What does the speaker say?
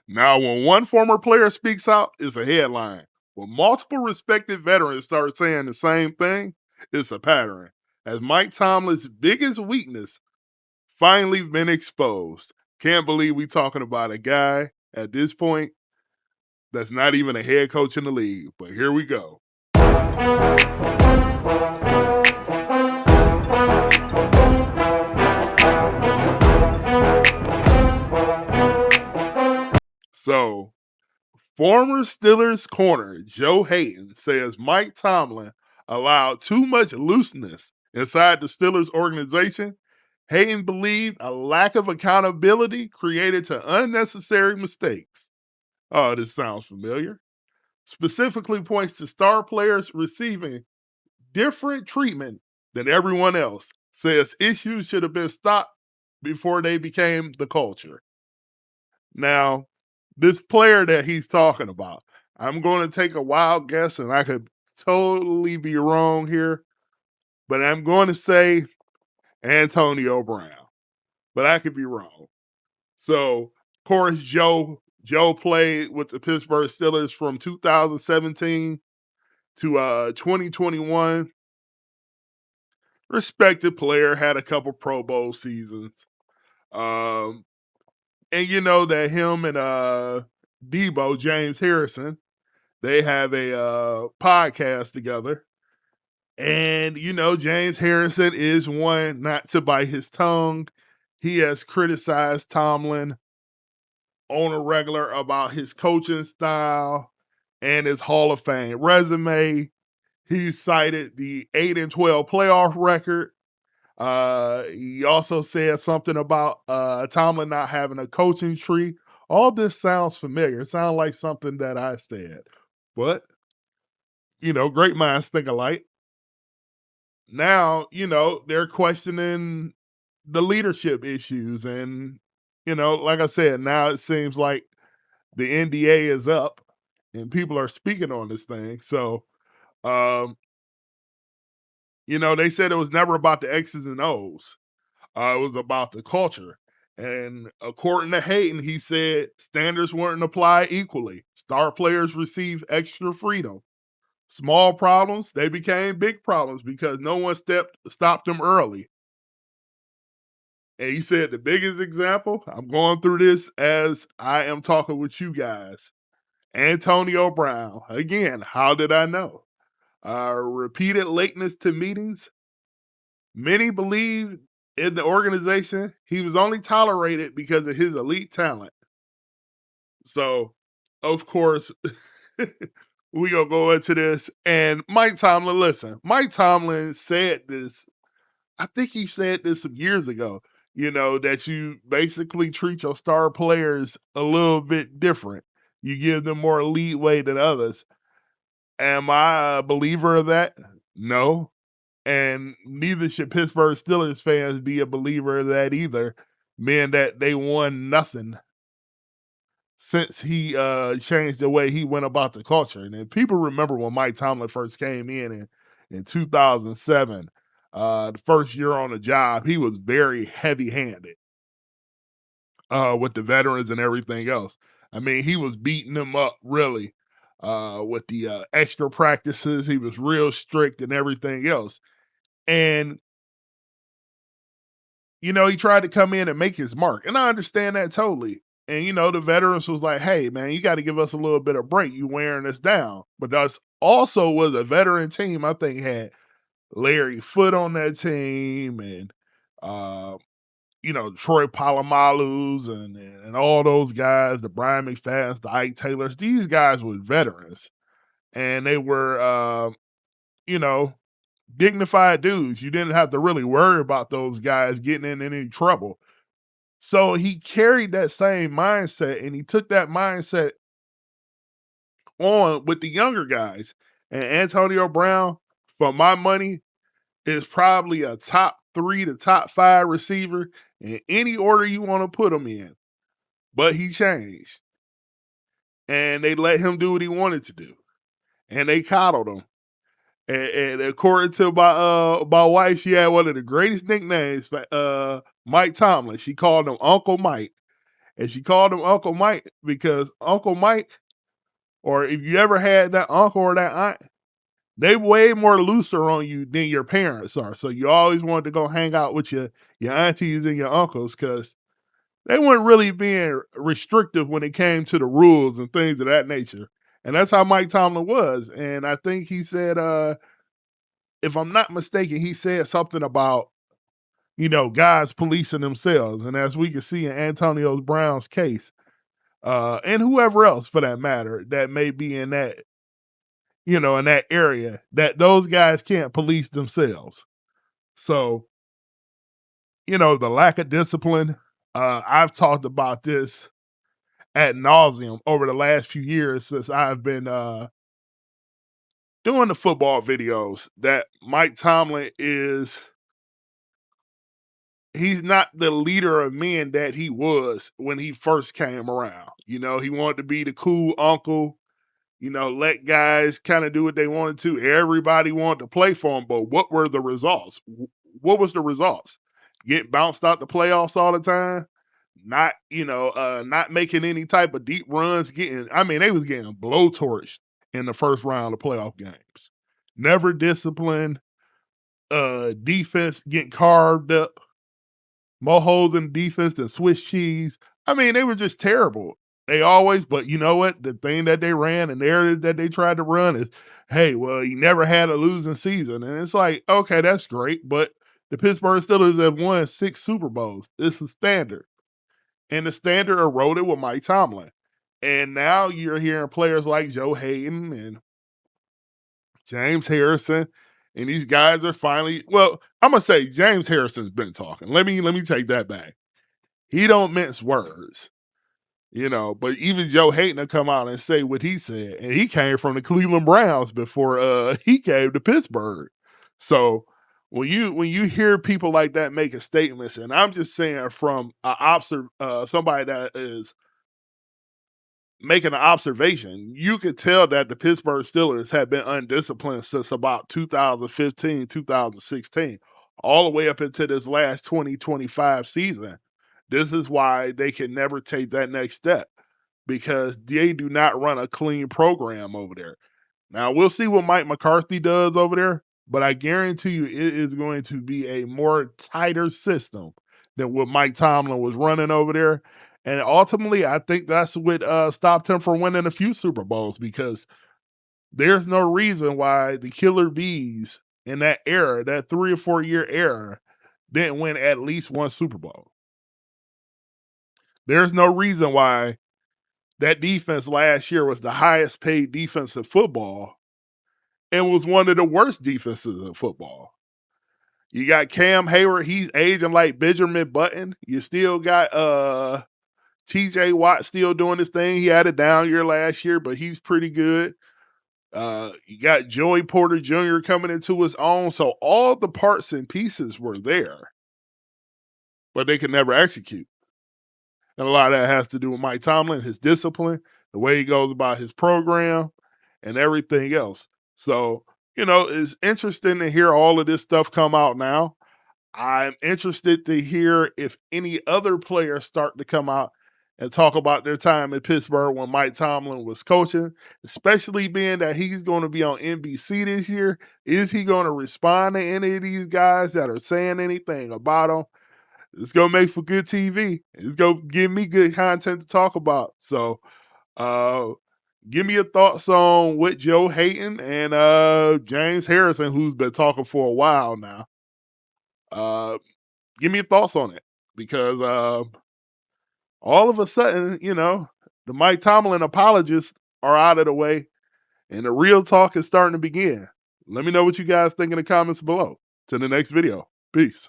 Now, when one former player speaks out, it's a headline. When multiple respected veterans start saying the same thing, it's a pattern. As Mike Tomlin's biggest weakness finally been exposed. Can't believe we talking about a guy at this point that's not even a head coach in the league. But here we go. So, former Steelers corner Joe Haden says Mike Tomlin allowed too much looseness inside the Steelers organization. Haden believed a lack of accountability created to unnecessary mistakes. Oh, this sounds familiar. Specifically points to star players receiving different treatment than everyone else. Says issues should have been stopped before they became the culture. Now, this player that he's talking about, I'm going to take a wild guess, and I could totally be wrong here, but I'm going to say Antonio Brown, but I could be wrong. So, of course, Joe played with the Pittsburgh Steelers from 2017 to 2021. Respected player, had a couple Pro Bowl seasons. Um, and you know that him and Debo, James Harrison, they have a podcast together. And, you know, James Harrison is one not to bite his tongue. He has criticized Tomlin on a regular about his coaching style and his Hall of Fame resume. He cited the 8-12 playoff record. He also said something about Tomlin not having a coaching tree. All this sounds familiar. It sounds like something that I said. But, you know, great minds think alike. Now, you know, they're questioning the leadership issues. And, you know, like I said, now it seems like the NDA is up and people are speaking on this thing. So, you know, they said it was never about the X's and O's. It was about the culture. And according to Hayden, he said standards weren't applied equally. Star players received extra freedom. Small problems, they became big problems because no one stopped them early. And he said the biggest example, I'm going through this as I am talking with you guys. Antonio Brown. Again, how did I know? Repeated lateness to meetings. Many believe in the organization he was only tolerated because of his elite talent. So, of course, we gonna go into this. And Mike Tomlin, listen, Mike Tomlin said this. I think he said this some years ago. You know that you basically treat your star players a little bit different. You give them more leeway than others. Am I a believer of that? No. And neither should Pittsburgh Steelers fans be a believer of that either, meaning that they won nothing since he changed the way he went about the culture. And if people remember when Mike Tomlin first came in 2007, the first year on the job, he was very heavy-handed with the veterans and everything else. I mean, he was beating them up really with the extra practices. He was real strict and everything else. And you know, he tried to come in and make his mark. And I understand that totally. And, you know, the veterans was like, hey, man, you got to give us a little bit of break. You wearing us down. But that's also was a veteran team. I think had Larry Foote on that team and, you know, Troy Polamalu's and all those guys, the Brian McFadden's, the Ike Taylors. These guys were veterans. And they were, you know, dignified dudes. You didn't have to really worry about those guys getting in any trouble. So he carried that same mindset and he took that mindset on with the younger guys. And Antonio Brown, for my money, is probably a top 3 to top 5 receiver in any order you want to put him in. But he changed. And they let him do what he wanted to do. And they coddled him. And according to my wife, she had one of the greatest nicknames for Mike Tomlin. She called him Uncle Mike. And she called him Uncle Mike because Uncle Mike, or if you ever had that uncle or that aunt, they way more looser on you than your parents are. So you always wanted to go hang out with your aunties and your uncles because they weren't really being restrictive when it came to the rules and things of that nature. And that's how Mike Tomlin was. And I think he said, if I'm not mistaken, he said something about, guys policing themselves. And as we can see in Antonio Brown's case, and whoever else for that matter, that may be in that, in that area, that those guys can't police themselves. So, the lack of discipline, I've talked about this ad nauseum over the last few years since I've been doing the football videos, that Mike Tomlin he's not the leader of men that he was when he first came around. He wanted to be the cool uncle, let guys kind of do what they wanted to. Everybody wanted to play for him, but what were the results? What was the results? Get bounced out the playoffs all the time? Not making any type of deep runs, they was getting blowtorched in the first round of playoff games. Never disciplined, defense getting carved up, more holes in defense than Swiss cheese. They were just terrible. They always, but you know what? The thing that they ran, the narrative that they tried to run is, hey, well, he never had a losing season. And it's like, okay, that's great, but the Pittsburgh Steelers have won 6 Super Bowls. This is standard. And the standard eroded with Mike Tomlin. And now you're hearing players like Joe Haden and James Harrison, and these guys are finally, well, I'm gonna say James Harrison's been talking. Let me take that back. He don't mince words, but even Joe Haden will come out and say what he said. And he came from the Cleveland Browns before he came to Pittsburgh. So when you hear people like that making statements, and I'm just saying from somebody that is making an observation, you could tell that the Pittsburgh Steelers have been undisciplined since about 2015, 2016, all the way up into this last 2025 season. This is why they can never take that next step, because they do not run a clean program over there. Now, we'll see what Mike McCarthy does over there, but I guarantee you it is going to be a more tighter system than what Mike Tomlin was running over there. And ultimately, I think that's what stopped him from winning a few Super Bowls, because there's no reason why the Killer Bees in that era, that 3 or 4 year era, didn't win at least one Super Bowl. There's no reason why that defense last year was the highest paid defense in football and was one of the worst defenses in football. You got Cam Hayward, he's aging like Benjamin Button. You still got TJ Watt still doing his thing. He had a down year last year, but he's pretty good. You got Joey Porter Jr. coming into his own. So all the parts and pieces were there, but they could never execute. And a lot of that has to do with Mike Tomlin, his discipline, the way he goes about his program, and everything else. So, it's interesting to hear all of this stuff come out now. I'm interested to hear if any other players start to come out and talk about their time in Pittsburgh when Mike Tomlin was coaching, especially being that he's going to be on NBC this year. Is he going to respond to any of these guys that are saying anything about him? It's going to make for good TV. It's going to give me good content to talk about. So, give me your thoughts on what Joe Haden and James Harrison, who's been talking for a while now. Give me your thoughts on it, because all of a sudden, the Mike Tomlin apologists are out of the way, and the real talk is starting to begin. Let me know what you guys think in the comments below. To the next video. Peace.